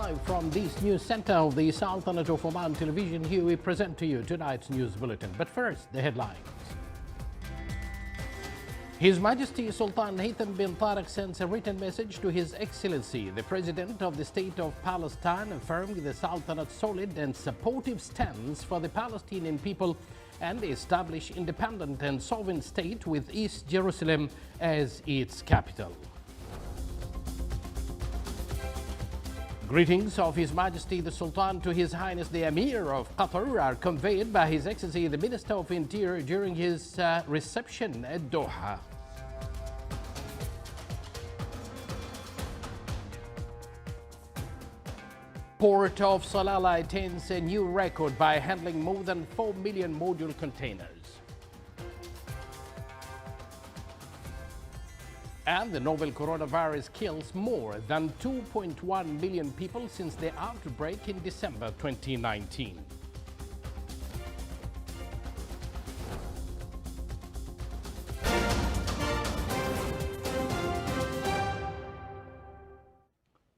Live from this news center of the Sultanate of Oman television, here we present to you tonight's news bulletin. But first, the headlines. His Majesty Sultan Haytham bin Tariq sends a written message to His Excellency, the President of the State of Palestine, affirming the Sultanate's solid and supportive stance for the Palestinian people and establish independent and sovereign state with East Jerusalem as its capital. Greetings of His Majesty the Sultan to His Highness the Emir of Qatar are conveyed by His Excellency the Minister of Interior during his reception at Doha. Port of Salalah attains a new record by handling more than 4 million module containers. And the novel coronavirus kills more than 2.1 million people since the outbreak in December 2019.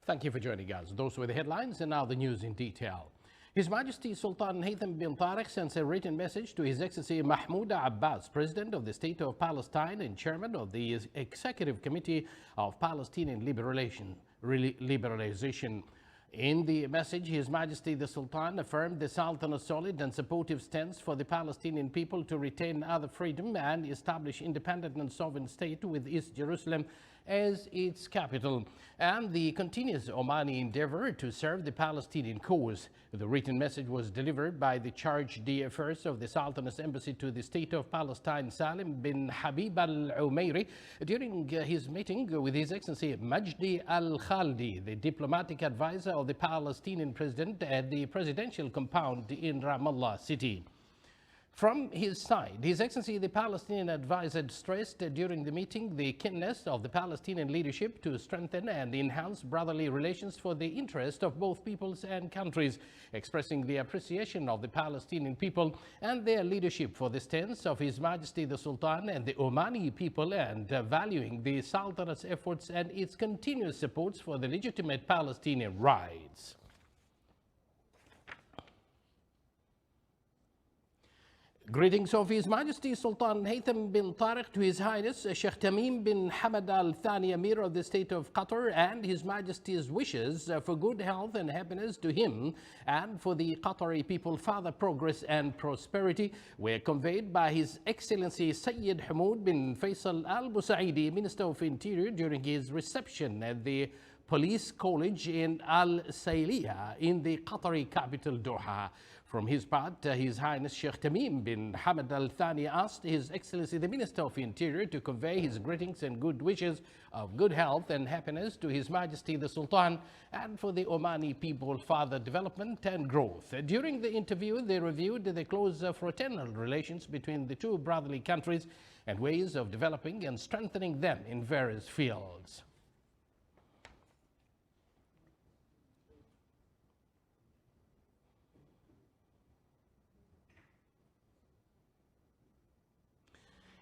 Thank you for joining us. Those were the headlines, and now the news in detail. His Majesty Sultan Haytham bin Tariq sends a written message to His Excellency Mahmoud Abbas, President of the State of Palestine and Chairman of the Executive Committee of Palestinian Liberalization. In the message, His Majesty the Sultan affirmed the Sultanate's solid and supportive stance for the Palestinian people to retain other freedom and establish independent and sovereign state with East Jerusalem as its capital, and the continuous Omani endeavor to serve the Palestinian cause. The written message was delivered by the Charge d'Affaires of the Sultanate's Embassy to the State of Palestine, Salim bin Habib al-Umairi, during his meeting with His Excellency Majdi al-Khaldi, the diplomatic advisor of the Palestinian president at the presidential compound in Ramallah city. From his side, His Excellency the Palestinian advisor stressed during the meeting the keenness of the Palestinian leadership to strengthen and enhance brotherly relations for the interest of both peoples and countries, expressing the appreciation of the Palestinian people and their leadership for the stance of His Majesty the Sultan and the Omani people, and valuing the Sultanate's efforts and its continuous supports for the legitimate Palestinian rights. Greetings of His Majesty Sultan Haytham bin Tariq to His Highness Sheikh Tamim bin Hamad Al Thani, Emir of the State of Qatar, and His Majesty's wishes for good health and happiness to him and for the Qatari people, further progress and prosperity, were conveyed by His Excellency Sayyid Hamoud bin Faisal Al Busaidi, Minister of Interior, during his reception at the Police College in Al Sayliya in the Qatari capital Doha. From his part, His Highness Sheikh Tamim bin Hamad Al Thani asked His Excellency the Minister of Interior to convey his greetings and good wishes of good health and happiness to His Majesty the Sultan and for the Omani people, further development and growth. During the interview, they reviewed the close fraternal relations between the two brotherly countries and ways of developing and strengthening them in various fields.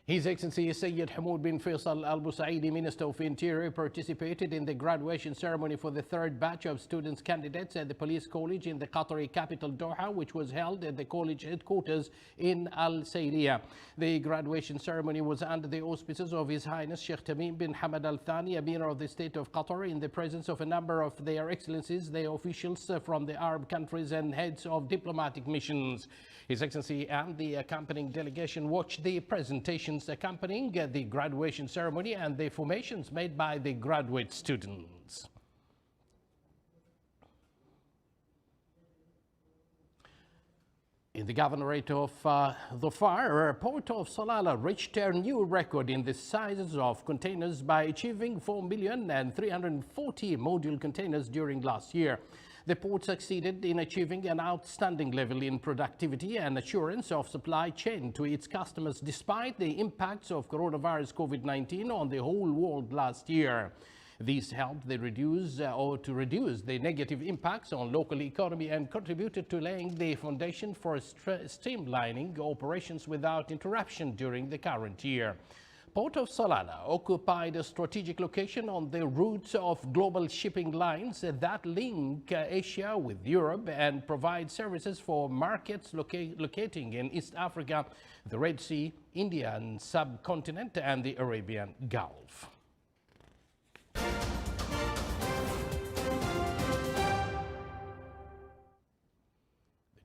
His Excellency Sayyid Hamoud bin Faisal Al Busaidi, Minister of Interior, participated in the graduation ceremony for the third batch of students candidates at the Police College in the Qatari capital Doha, which was held at the college headquarters in Al Sayliya. The graduation ceremony was under the auspices of His Highness Sheikh Tamim bin Hamad Al Thani, Emir of the State of Qatar, in the presence of a number of their excellencies, their officials from the Arab countries and heads of diplomatic missions. His Excellency and the accompanying delegation watched the presentations accompanying the graduation ceremony and the formations made by the graduate students. In the governorate of Dhofar, Port of Salalah reached a new record in the sizes of containers by achieving 4,340 module containers during last year. The port succeeded in achieving an outstanding level in productivity and assurance of supply chain to its customers despite the impacts of coronavirus COVID-19 on the whole world last year. These helped to reduce the negative impacts on local economy and contributed to laying the foundation for streamlining operations without interruption during the current year. Port of Salalah occupied a strategic location on the route of global shipping lines that link Asia with Europe and provide services for markets locating in East Africa, the Red Sea, Indian subcontinent, and the Arabian Gulf.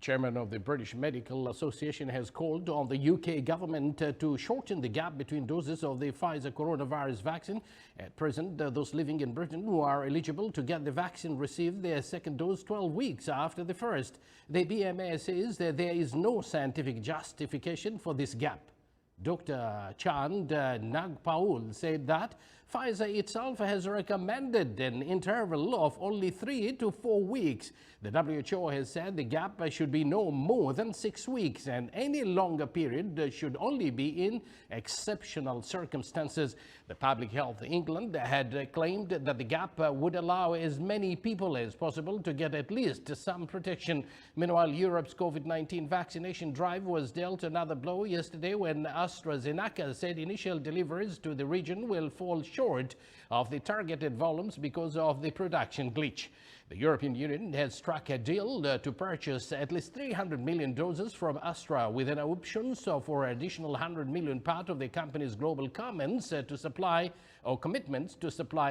Chairman of the British Medical Association has called on the UK government to shorten the gap between doses of the Pfizer coronavirus vaccine. At present, those living in Britain who are eligible to get the vaccine receive their second dose 12 weeks after the first. The BMA says that there is no scientific justification for this gap. Dr. Chand Nagpaul said that Pfizer itself has recommended an interval of only 3 to 4 weeks. The WHO has said the gap should be no more than 6 weeks, and any longer period should only be in exceptional circumstances. The Public Health England had claimed that the gap would allow as many people as possible to get at least some protection. Meanwhile, Europe's COVID-19 vaccination drive was dealt another blow yesterday when AstraZeneca said initial deliveries to the region will fall short of the targeted volumes because of the production glitch. The European Union has struck a deal to purchase at least 300 million doses from Astra with an option for additional 100 million part of the company's global commitments to supply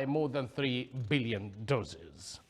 more than 3 billion doses.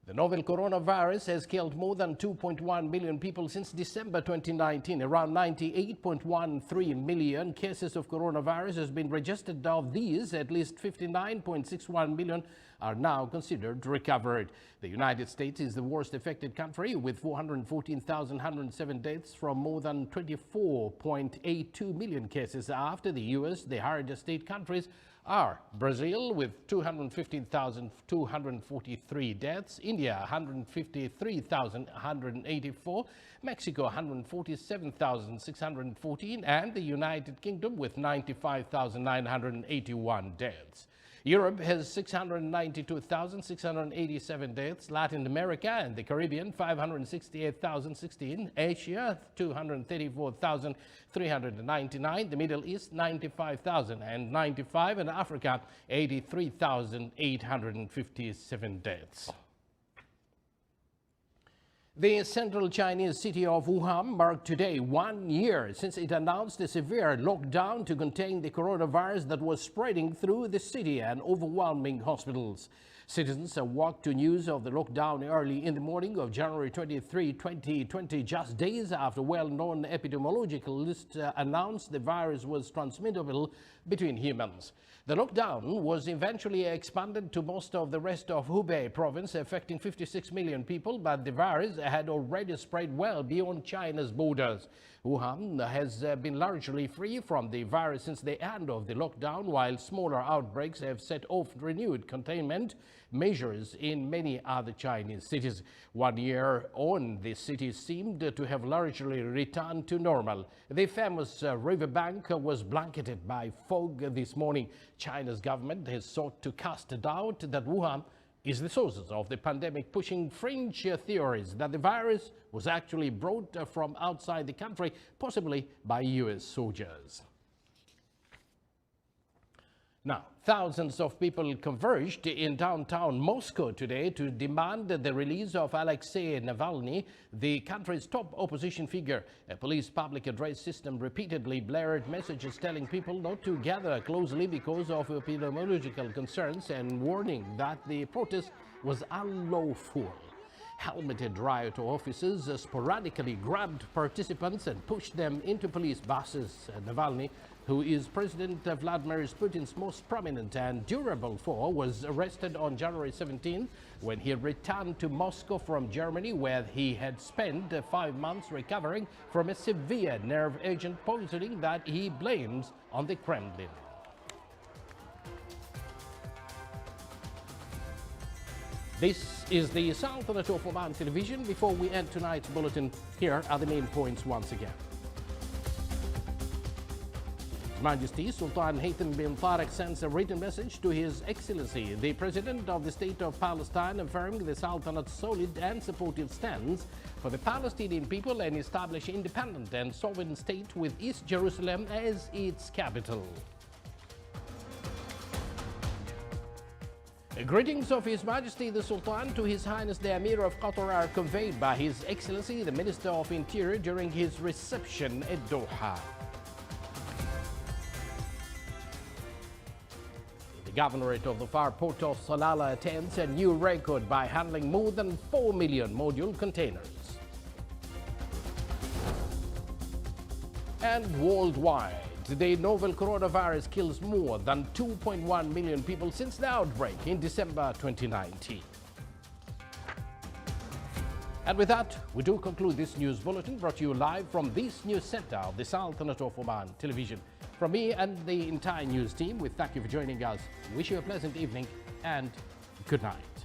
The novel coronavirus has killed more than 2.1 million people since December 2019. Around 98.13 million cases of coronavirus has been registered. Of these, at least 59.61 million are now considered recovered. The United States is the worst affected country with 414,107 deaths from more than 24.82 million cases. After the US, the hardest hit countries are Brazil with 215,243 deaths, India 153,184, Mexico 147,614, and the United Kingdom with 95,981 deaths. Europe has 692,687 deaths, Latin America and the Caribbean 568,016, Asia 234,399, the Middle East 95,095, and Africa 83,857 deaths. The central Chinese city of Wuhan marked today 1 year since it announced a severe lockdown to contain the coronavirus that was spreading through the city and overwhelming hospitals. Citizens awoke to news of the lockdown early in the morning of January 23, 2020, just days after well-known epidemiologists announced the virus was transmittable between humans. The lockdown was eventually expanded to most of the rest of Hubei province, affecting 56 million people, but the virus had already spread well beyond China's borders. Wuhan has been largely free from the virus since the end of the lockdown, while smaller outbreaks have set off renewed containment measures in many other Chinese cities. 1 year on, the city seemed to have largely returned to normal. The famous riverbank was blanketed by fog this morning. China's government has sought to cast doubt that Wuhan is the source of the pandemic, pushing fringe theories that the virus was actually brought from outside the country, possibly by US soldiers. Now, thousands of people converged in downtown Moscow today to demand the release of Alexei Navalny, the country's top opposition figure. A police public address system repeatedly blared messages telling people not to gather closely because of epidemiological concerns and warning that the protest was unlawful. Helmeted riot officers sporadically grabbed participants and pushed them into police buses. Navalny, who is President Vladimir Putin's most prominent and durable foe, was arrested on January 17 when he returned to Moscow from Germany, where he had spent 5 months recovering from a severe nerve agent poisoning that he blames on the Kremlin. This is the South on the Top of Man Television. Before we end tonight's bulletin, here are the main points once again. His Majesty Sultan Haytham bin Tariq sends a written message to His Excellency, the President of the State of Palestine, affirming the Sultanate's solid and supportive stance for the Palestinian people and establish independent and sovereign state with East Jerusalem as its capital. Greetings of His Majesty the Sultan to His Highness the Emir of Qatar are conveyed by His Excellency the Minister of Interior during his reception at Doha. The Governorate of the Far Port of Salalah attempts a new record by handling more than 4 million module containers. And worldwide, the novel coronavirus kills more than 2.1 million people since the outbreak in December 2019. And with that, we do conclude this news bulletin brought to you live from this news center of the Sultanate of Oman Television. From me and the entire news team, we thank you for joining us. Wish you a pleasant evening and good night.